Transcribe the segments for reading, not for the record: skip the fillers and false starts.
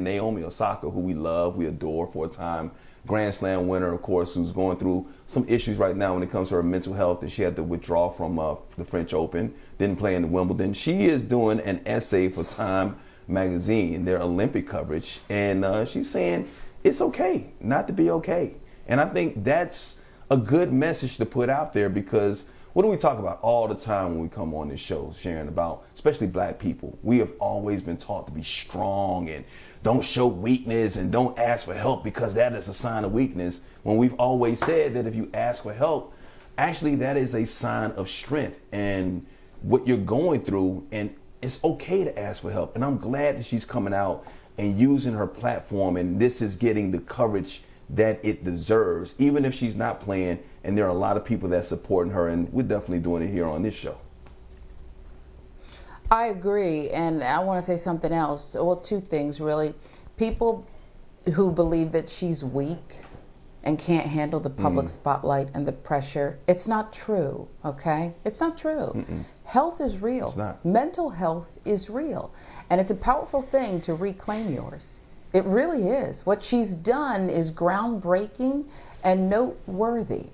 Naomi Osaka, who we love, we adore, four-time Grand Slam winner, of course, who's going through some issues right now when it comes to her mental health, and she had to withdraw from the French Open, didn't play in the Wimbledon. She is doing an essay for Time magazine, their Olympic coverage, and she's saying it's okay not to be okay. And I think that's a good message to put out there, because what do we talk about all the time when we come on this show, Sharon, about especially black people? We have always been taught to be strong and don't show weakness and don't ask for help because that is a sign of weakness, when we've always said that if you ask for help, actually that is a sign of strength and what you're going through, and it's okay to ask for help. And I'm glad that she's coming out and using her platform, and this is getting the coverage that it deserves, even if she's not playing. And there are a lot of people that supporting her, and we're definitely doing it here on this show. I agree, and I want to say something else. Well, two things really. People who believe that she's weak and can't handle the public spotlight and the pressure, it's not true, okay? It's not true. Health is real. It's not. Mental health is real, and it's a powerful thing to reclaim yours. It really is. What she's done is groundbreaking and noteworthy.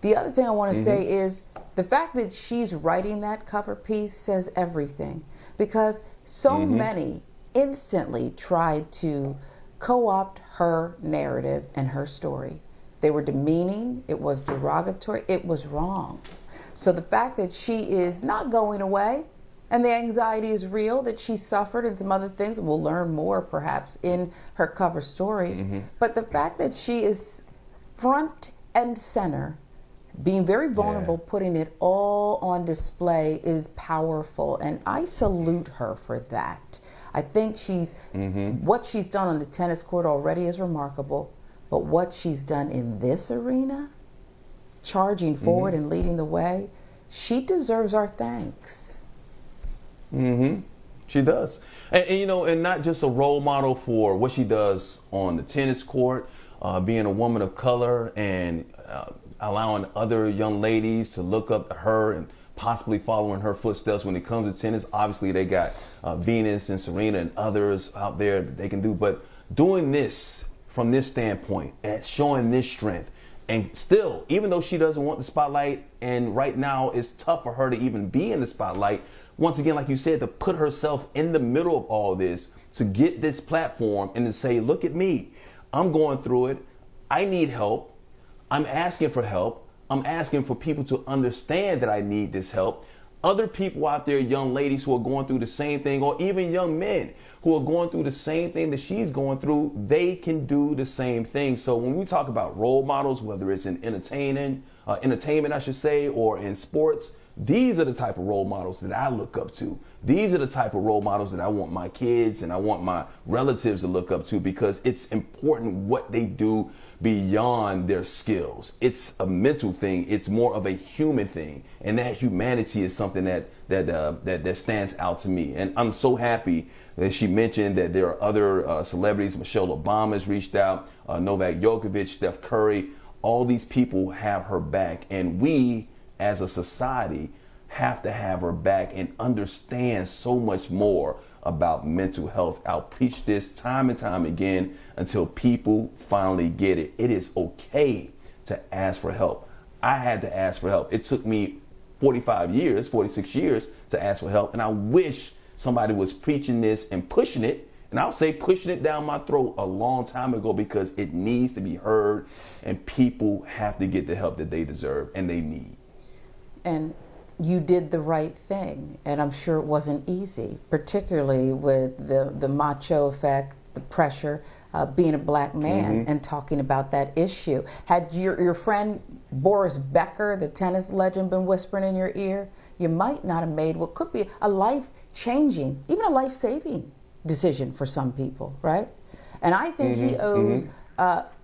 The other thing I want to say is the fact that she's writing that cover piece says everything, because so many instantly tried to co-opt her narrative and her story. They were demeaning, it was derogatory, it was wrong. So the fact that she is not going away, and the anxiety is real that she suffered and some other things, we'll learn more perhaps in her cover story, but the fact that she is front and center, being very vulnerable, putting it all on display is powerful, and I salute her for that. I think she's what she's done on the tennis court already is remarkable, but what she's done in this arena, charging forward and leading the way, she deserves our thanks. She does. And you know, and not just a role model for what she does on the tennis court, being a woman of color and allowing other young ladies to look up to her and possibly following her footsteps when it comes to tennis. Obviously, they got Venus and Serena and others out there that they can do. But doing this from this standpoint and showing this strength, and still, even though she doesn't want the spotlight, and right now it's tough for her to even be in the spotlight, once again, like you said, to put herself in the middle of all this, to get this platform and to say, look at me, I'm going through it, I need help, I'm asking for help, I'm asking for people to understand that I need this help. Other people out there, young ladies who are going through the same thing, or even young men who are going through the same thing that she's going through, they can do the same thing. So when we talk about role models, whether it's in entertainment, I should say, or in sports, these are the type of role models that I look up to. These are the type of role models that I want my kids and I want my relatives to look up to, because it's important what they do beyond their skills. It's a mental thing. It's more of a human thing. And that humanity is something that stands out to me. And I'm so happy that she mentioned that there are other celebrities. Michelle Obama's reached out, Novak Djokovic, Steph Curry. All these people have her back. And we, as a society, have to have her back and understand so much more about mental health. I'll preach this time and time again until people finally get it. It is okay to ask for help. I had to ask for help. It took me 46 years to ask for help, and I wish somebody was preaching this and pushing it, and I'll say pushing it down my throat a long time ago, because it needs to be heard, and people have to get the help that they deserve and they need. And you did the right thing, and I'm sure it wasn't easy, particularly with the macho effect, the pressure, being a black man and talking about that issue. Had your friend Boris Becker, the tennis legend, been whispering in your ear, you might not have made what could be a life-changing, even a life-saving decision for some people, right? And I think he owes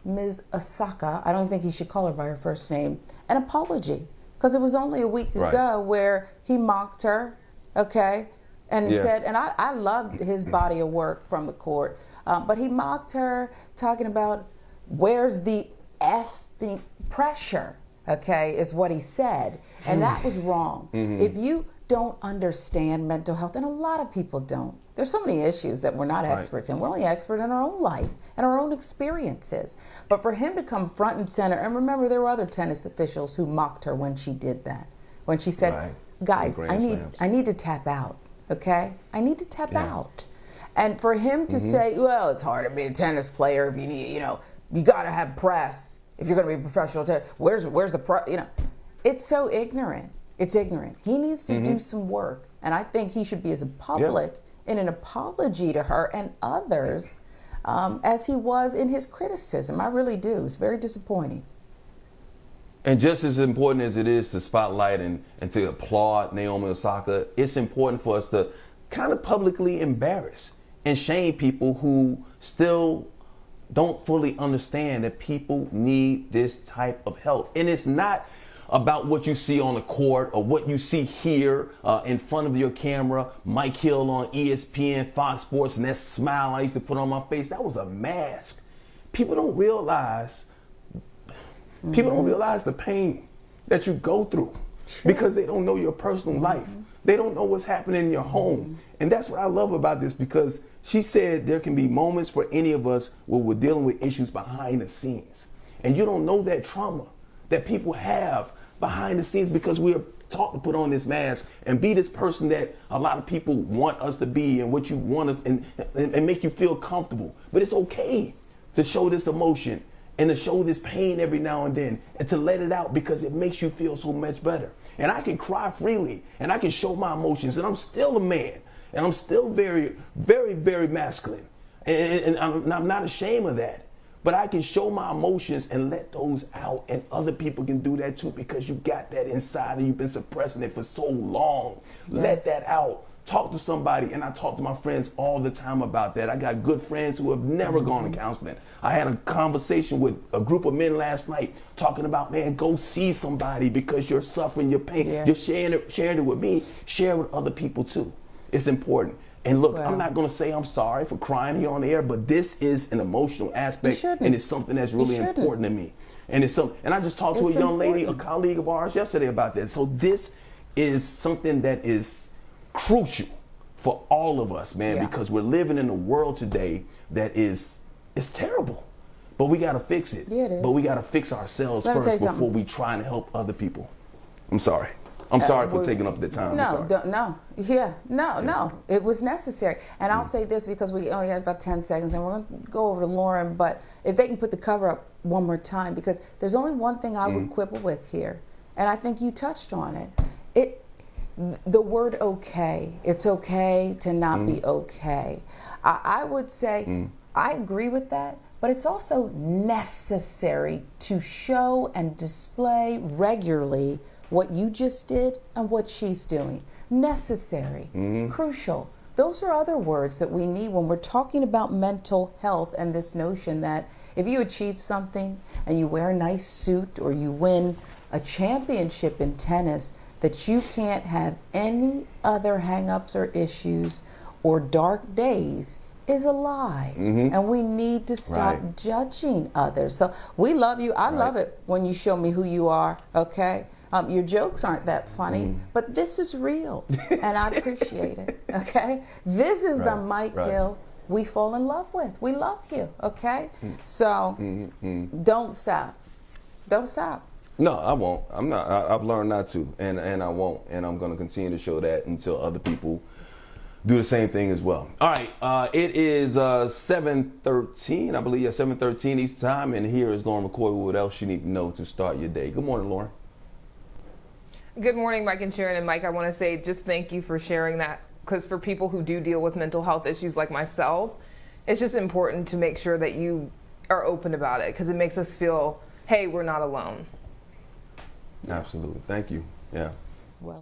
Ms. Osaka, I don't think he should call her by her first name, an apology. Because it was only a week ago where he mocked her, okay, and said, and I loved his body of work from the court, but he mocked her, talking about where's the effing pressure, okay, is what he said, and that was wrong. If you don't understand mental health, and a lot of people don't. There's so many issues that we're not experts in. We're only expert in our own life and our own experiences. But for him to come front and center, and remember, there were other tennis officials who mocked her when she did that. When she said, guys, I need to tap out, okay? I need to tap out. And for him to say, well, it's hard to be a tennis player if you need, you got to have press if you're going to be a professional tennis. Where's the press? It's so ignorant. It's ignorant. He needs to do some work. And I think he should be as public in an apology to her and others as he was in his criticism. I really do. It's very disappointing. And just as important as it is to spotlight and to applaud Naomi Osaka, it's important for us to kind of publicly embarrass and shame people who still don't fully understand that people need this type of help. And it's not about what you see on the court or what you see here in front of your camera. Mike Hill on ESPN, Fox Sports, and that smile I used to put on my face, that was a mask. People don't realize the pain that you go through because they don't know your personal life. They don't know what's happening in your home. And that's what I love about this, because she said there can be moments for any of us where we're dealing with issues behind the scenes. And you don't know that trauma that people have behind the scenes because we are taught to put on this mask and be this person that a lot of people want us to be and what you want us and make you feel comfortable. But it's okay to show this emotion and to show this pain every now and then and to let it out because it makes you feel so much better. And I can cry freely and I can show my emotions and I'm still a man and I'm still very, very, very masculine. And I'm not ashamed of that. But I can show my emotions and let those out, and other people can do that too because you got that inside and you've been suppressing it for so long. Yes. Let that out. Talk to somebody, and I talk to my friends all the time about that. I got good friends who have never gone to counseling. I had a conversation with a group of men last night talking about, man, go see somebody because you're suffering your pain. Yeah. You're sharing it with me. Share it with other people too. It's important. And look, I'm not going to say I'm sorry for crying here on the air, but this is an emotional aspect, and it's something that's really important to me. And it's something. And I just talked to a young lady, a colleague of ours yesterday about that. So this is something that is crucial for all of us, man, because we're living in a world today that it's terrible. But we got to fix it. Yeah, it is. But we got to fix ourselves first before we try and help other people. I'm sorry. I'm sorry for taking up the time. No. It was necessary. And I'll say this because we only have about 10 seconds and we're going to go over to Lauren, but if they can put the cover up one more time, because there's only one thing I would quibble with here, and I think you touched on it. The word okay. It's okay to not be okay. I would say I agree with that, but it's also necessary to show and display regularly what you just did and what she's doing. Necessary, crucial. Those are other words that we need when we're talking about mental health and this notion that if you achieve something and you wear a nice suit or you win a championship in tennis, that you can't have any other hang-ups or issues or dark days is a lie. And we need to stop judging others. So we love you. I love it when you show me who you are, okay? Your jokes aren't that funny, but this is real, and I appreciate it, okay? This is the Mike Hill we fall in love with. We love you, okay? So don't stop. Don't stop. No, I won't. I'm not. I've learned not to, and I won't, and I'm going to continue to show that until other people do the same thing as well. All right, it is 7:13, I believe, 7:13 Eastern Time, and here is Lauren McCoy with what else you need to know to start your day. Good morning, Lauren. Good morning, Mike and Sharon. And Mike, I want to say just thank you for sharing that, because for people who do deal with mental health issues like myself, it's just important to make sure that you are open about it, because it makes us feel, hey, we're not alone. Absolutely. Thank you. Yeah. Well.